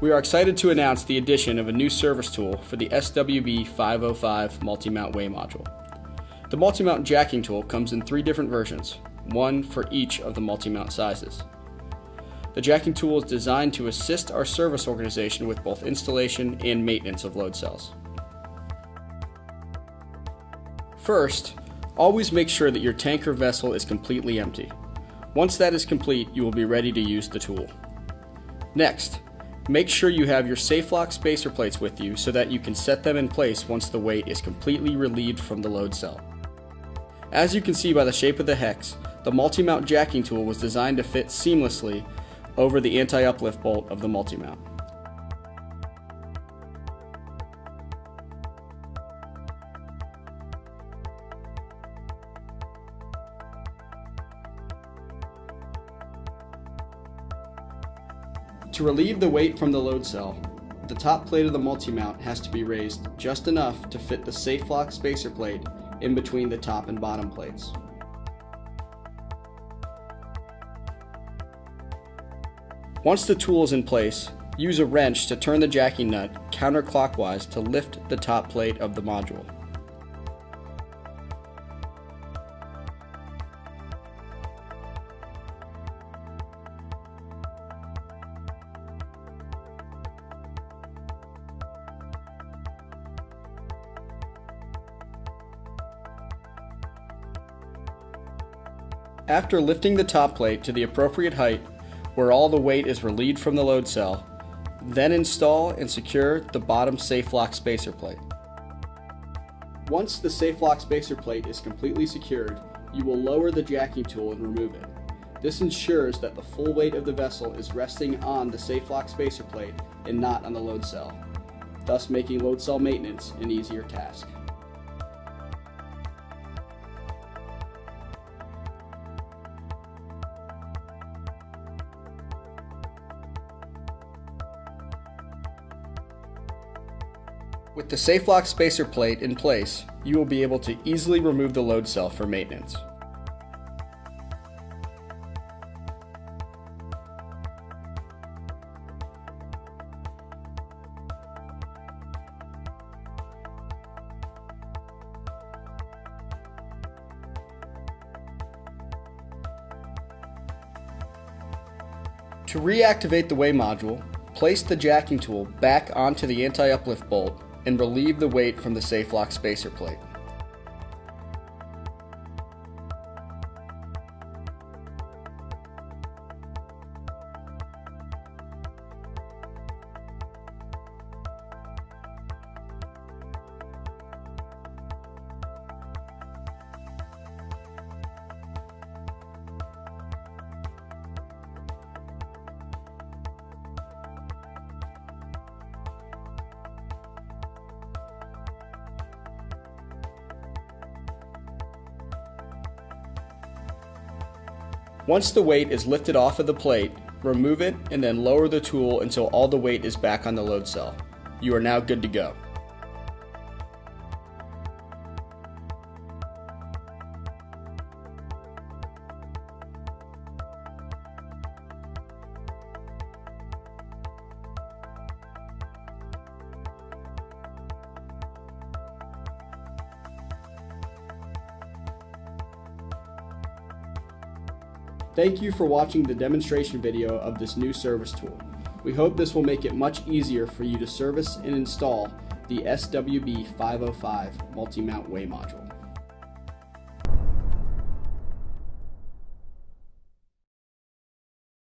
We are excited to announce the addition of a new service tool for the SWB 505 MultiMount weigh module. The MultiMount jacking tool comes in 3 different versions, one for each of the MultiMount sizes. The jacking tool is designed to assist our service organization with both installation and maintenance of load cells. First, always make sure that your tank or vessel is completely empty. Once that is complete, you will be ready to use the tool. Next, make sure you have your safe lock spacer plates with you so that you can set them in place once the weight is completely relieved from the load cell. As you can see by the shape of the hex, the MultiMount jacking tool was designed to fit seamlessly over the anti-uplift bolt of the MultiMount. To relieve the weight from the load cell, the top plate of the MultiMount has to be raised just enough to fit the safe lock spacer plate in between the top and bottom plates. Once the tool is in place, use a wrench to turn the jacking nut counterclockwise to lift the top plate of the module. After lifting the top plate to the appropriate height, where all the weight is relieved from the load cell, then install and secure the bottom safe lock spacer plate. Once the safe lock spacer plate is completely secured, you will lower the jacking tool and remove it. This ensures that the full weight of the vessel is resting on the safe lock spacer plate and not on the load cell, thus making load cell maintenance an easier task. With the safe lock spacer plate in place, you will be able to easily remove the load cell for maintenance. To reactivate the weigh module, place the jacking tool back onto the anti-uplift bolt and relieve the weight from the safe lock spacer plate. Once the weight is lifted off of the plate, remove it and then lower the tool until all the weight is back on the load cell. You are now good to go. Thank you for watching the demonstration video of this new service tool. We hope this will make it much easier for you to service and install the SWB 505 MultiMount weigh module.